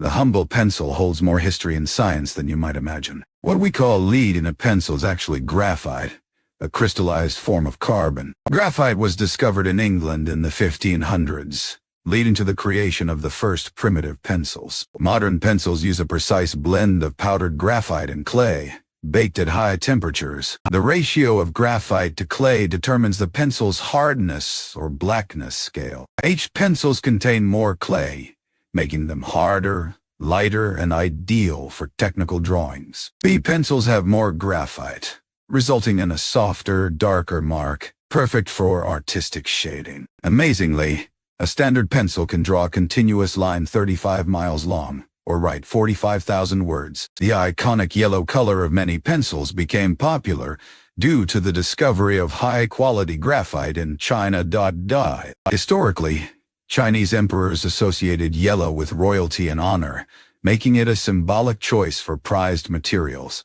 The humble pencil holds more history and science than you might imagine. What we call lead in a pencil is actually graphite, a crystallized form of carbon. Graphite was discovered in England in the 1500s, leading to the creation of the first primitive pencils. Modern pencils use a precise blend of powdered graphite and clay, baked at high temperatures. The ratio of graphite to clay determines the pencil's hardness or blackness scale. H pencils contain more clay, making them harder, lighter, and ideal for technical drawings. B pencils have more graphite, resulting in a softer, darker mark, perfect for artistic shading. Amazingly, a standard pencil can draw a continuous line 35 miles long, or write 45,000 words. The iconic yellow color of many pencils became popular due to the discovery of high-quality graphite in China. Historically, Chinese emperors associated yellow with royalty and honor, making it a symbolic choice for prized materials.